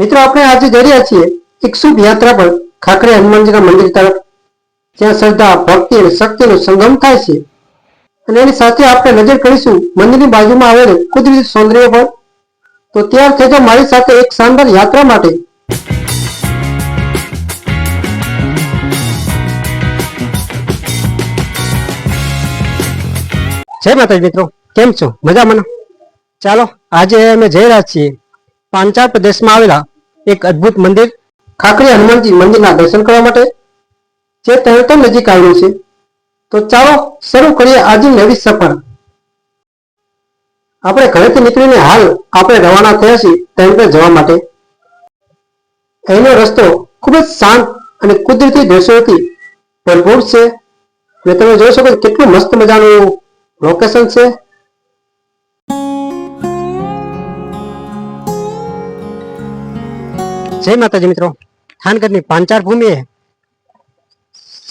મિત્રો આપણે આજે જઈ રહ્યા છીએ એક શુભ યાત્રા પર ખાખરે હનુમાનજીના મંદિર તરફ, જ્યાં શ્રદ્ધા, ભક્તિ અને શક્તિનો સંગમ થાય છે. અને એની સાથે આપણે નજર કરીશું મંદિરની બાજુમાં આવેલ કુદરતી સૌંદર્ય પર. તો ત્યાં થઈ જાઓ મારી સાથે એક શાનદાર યાત્રા માટે. જય માતાજી મિત્રો, કેમ છો? મજામાં? ચાલો આજે અમે જઈ રહ્યા છીએ પાંચાળ પ્રદેશમાં આવેલા એક અદ્ભુત મંદિર ખાખરે હનુમાનજી મંદિરના દર્શન કરવા માટે, જે તરત નજીક આવ્યું છે. તો ચાલો શરૂ કરીએ આજની નવી સફર. આપણે ઘરેથી નીકળીને હાલ આપણે રવાના થયા છીએ ટેમ્પલ જવા માટે. અહીંનો રસ્તો ખૂબ જ શાંત અને કુદરતી દ્રશ્યોથી ભરપૂર છે. અને તમે જોઈ શકો કેટલું મસ્ત મજાનું લોકેશન છે. જય માતાજી મિત્રો, થાનગઢની પાંચાળ ભૂમિ એ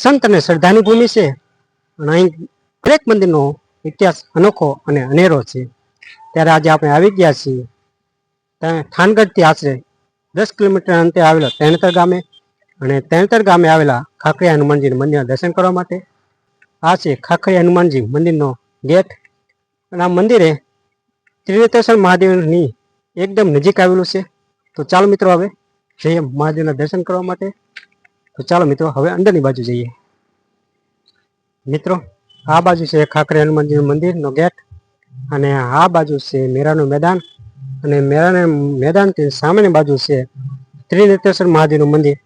સંત અને શ્રદ્ધાની ભૂમિ છે. અને અહીં દરેક મંદિરનો ઇતિહાસ અનોખો અને અનેરો છે. ત્યારે આજે આપણે આવી ગયા છીએ થાનગઢથી આશરે 10 કિલોમીટર અંતે આવેલા તેણતર ગામે. અને તેણતર ગામે આવેલા ખાખરે હનુમાનજી મંદિરના દર્શન કરવા માટે. આ છે ખાખરે હનુમાનજી મંદિરનો ગેટ. અને આ મંદિરે ત્રિનેત્રેશ્વર મહાદેવની એકદમ નજીક આવેલું છે. તો ચાલો મિત્રો હવે જઈએ મહાદેવના દર્શન કરવા માટે. તો ચાલો મિત્રો હવે અંદરની બાજુ જઈએ. મિત્રો આ બાજુ છે ખાખરે હનુમાનજી મંદિરનો ગેટ, અને આ બાજુ છે મેરાનું મેદાન. અને મેરાના મેદાનથી સામેની બાજુ છે ત્રિનેત્રેશ્વર મહાદેવનું મંદિર.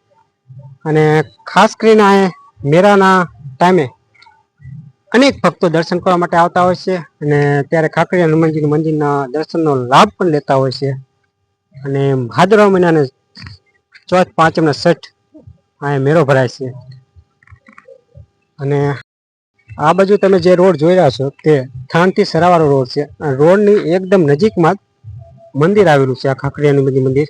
અને ખાસ કરીને આ મેરાના ટાઈમે અનેક ભક્તો દર્શન કરવા માટે આવતા હોય છે. અને ત્યારે ખાખરે હનુમાનજી મંદિરના દર્શનનો લાભ પણ લેતા હોય છે. અને ભાદરવા મહિનાને ચોથ, પાંચમના છઠ અહીંયા મેળો ભરાય છે. અને આ બાજુ તમે જે રોડ જોઈ રહ્યા છો તે થાનથી સરાવાળો રોડ છે. રોડની એકદમ નજીકમાં જ મંદિર આવેલું છે, આ ખાખરે હનુમાનજી મંદિર.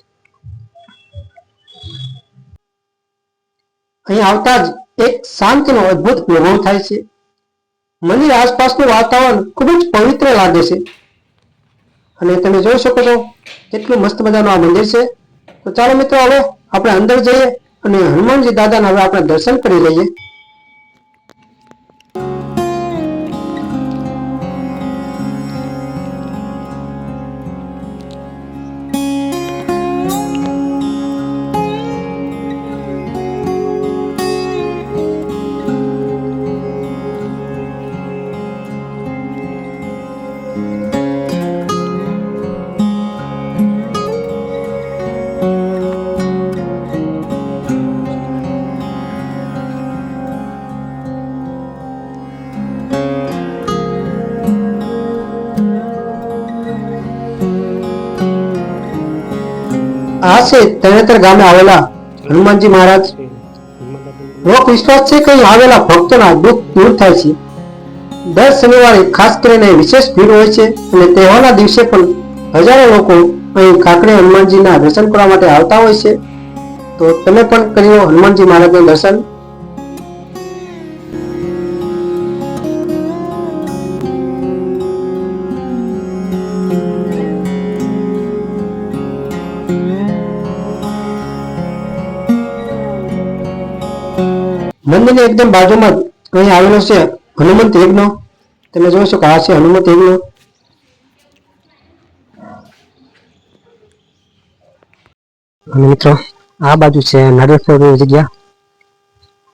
અહીં આવતા જ એક શાંતિનો અદ્ભુત અનુભવ થાય છે. મંદિર આસપાસનું વાતાવરણ ખૂબ જ પવિત્ર લાગે છે. અને તમે જોઈ શકો છો કેટલું મસ્ત મજાનું આ મંદિર છે. તો ચાલો મિત્રો હવે આપણે અંદર જઈએ અને હનુમાનજી દાદાના હવે આપણે દર્શન કરી લઈએ. આ છે તેણતર ગામે આવેલા હનુમાનજી મહારાજ. લોક વિશ્વાસ છે કે અહીં આવેલા ભક્તોના દુઃખ દૂર થાય છે. દર શનિવારે ખાસ કરીને વિશેષ ભીડ હોય છે. અને તહેવારના દિવસે પણ હજારો લોકો અહીં ખાખરે હનુમાનજીના દર્શન કરવા માટે આવતા હોય છે. તો તમે પણ કર્યો હનુમાનજી મહારાજના દર્શન. મંદિરની એકદમ બાજુમાં જ અહીં આવેલો છે હનુમંત યજ્ઞ. તમે જોઈ શકો આ છે હનુમંત યજ્ઞ. અને મિત્રો આ બાજુ છે નારિયેળ ફોડવાની જગ્યા.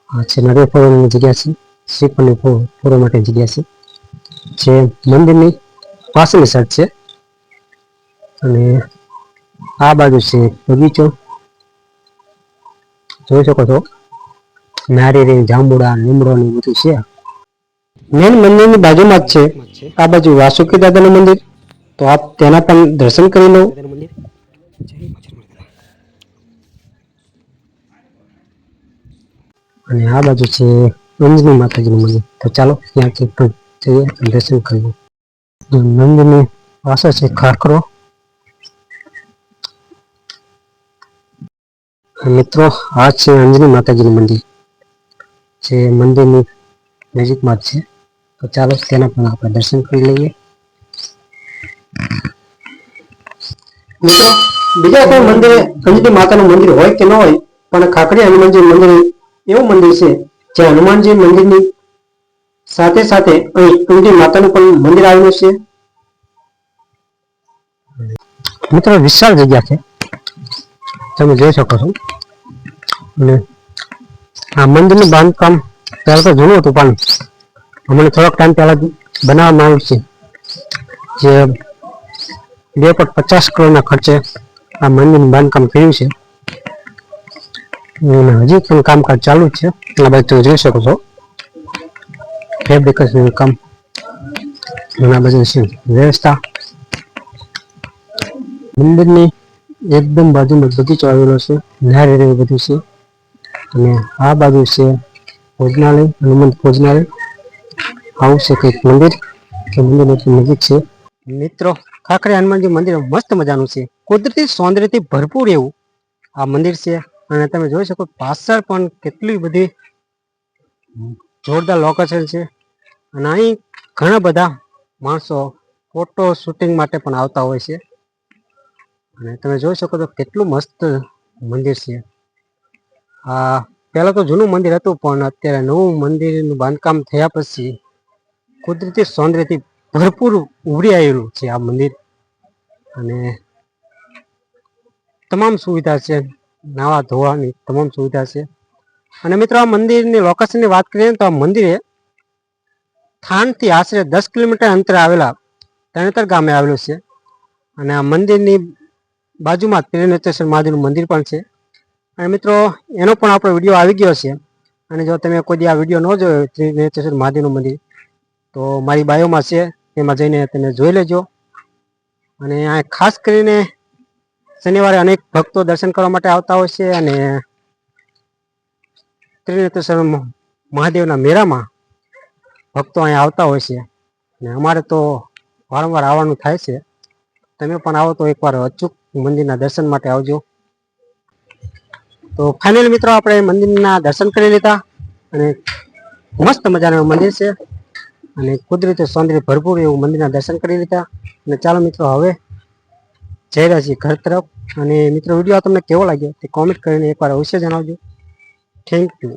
આ છે નારિયેળ ફોડવાની જગ્યા છે, શ્રીફળને ફોડવા માટે જગ્યા છે, જે મંદિરની પાછળની સાઈડ છે. અને આ બાજુ છે બગીચો, જોઈ શકો છો નારિયેળ, જાંબુડા, લીમડો ને બધું છે. મેન મંદિરની બાજુમાં જ છે આ બાજુ વાસુકી દાદાનું મંદિર. તો આપ તેના પણ દર્શન કરી લો. અને આ બાજુ છે અંજની માતાજીનું મંદિર. તો ચાલો ત્યાંથી પણ જઈએ દર્શન કરીએ. મંદિરની પાછળ છે ખાખરો. મિત્રો આ છે અંજની માતાજીનું મંદિર, જે મંદિરની નજીકમાં જ છે. તો ચાલો તેના પણ આપણે દર્શન કરી લઈએ. મિત્રો બીજા કોઈ મંદિરે અંજની માતાનું મંદિર હોય કે ન હોય, પણ ખાખરી હનુમાનજી મંદિર એવું મંદિર છે જે હનુમાનજી મંદિરની સાથે સાથે અહીં અંજની માતાનું પણ મંદિર આવેલું છે. મિત્રો વિશાળ જગ્યા છે, તમે જોઈ શકો છો. અને આ મંદિરનું બાંધકામ પહેલા તો જૂનું હતું, પણ હમણાં થોડોક ટાઈમ પહેલા બનાવવામાં આવ્યું છે, જે 2.50 કરોડના ખર્ચે આ મંદિરનું બાંધકામ કર્યું છે. હજી પણ કામકાજ ચાલુ જ છે. આ બાજુ તમે જોઈ શકો છો ફેબ્રિકેશનનું કામ, આ બાજુ છે વ્યવસ્થા. મંદિરની એકદમ બાજુમાં બગીચો આવેલો છે, નારિયેળ બધું છે. અને આ બાજુ છે ભોજનાલય, હનુમંત ભોજનાલય. આવું છે કંઈક મંદિર, કે મંદિરની નજીક છે. મિત્રો ખાખરી હનુમાનજી મંદિર મસ્ત મજાનું છે, કુદરતી સૌંદર્યથી ભરપૂર એવું આ મંદિર છે. અને તમે જોઈ શકો પાછળ પણ કેટલી બધી જોરદાર લોકેશન છે. અને અહીં ઘણા બધા માણસો ફોટો શૂટિંગ માટે પણ આવતા હોય છે. અને તમે જોઈ શકો તો કેટલું મસ્ત મંદિર છે. આ પહેલા તો જૂનું મંદિર હતું, પણ અત્યારે નવું મંદિરનું બાંધકામ થયા પછી કુદરતી સૌંદર્યથી ભરપૂર ઉભરી આવેલું છે આ મંદિર. અને તમામ સુવિધા છે, નાવા ધોવાની તમામ સુવિધા છે. અને મિત્રો આ મંદિરની લોકેશનની વાત કરીએ તો આ મંદિરે થાનથી આશરે 10 કિલોમીટર અંતરે આવેલા તરણેતર ગામે આવેલું છે. અને આ મંદિરની બાજુમાં ત્રિનેત્રેશ્વર મહાદેવનું મંદિર પણ છે. અને મિત્રો એનો પણ આપણો વિડીયો આવી ગયો છે. અને જો તમે કોઈ દી આ વિડીયો ન જોયો ત્રિનેત્રેશ્વર મહાદેવનું મંદિર, તો મારી બાયોમાં છે, તેમાં જઈને તમે જોઈ લેજો. અને આ ખાસ કરીને શનિવારે અનેક ભક્તો દર્શન કરવા માટે આવતા હોય છે. અને ત્રિનેત્રેશ્વર મહાદેવના મેળામાં ભક્તો અહીંયા આવતા હોય છે. અને અમારે તો વારંવાર આવવાનું થાય છે. તમે પણ આવો તો એકવાર અચૂક મંદિરના દર્શન માટે આવજો. તો ફાઇનલી મિત્રો આપણે મંદિરના દર્શન કરી લીધા. અને મસ્ત મજાનું મંદિર છે, અને કુદરતી સૌંદર્ય ભરપૂર એવું મંદિરના દર્શન કરી લીધા. અને ચાલો મિત્રો હવે જઈ રહ્યા છીએ ઘર તરફ. અને મિત્રો વિડીયો તમને કેવો લાગ્યો તે કોમેન્ટ કરીને એકવાર અવશ્ય જણાવજો. Thank you.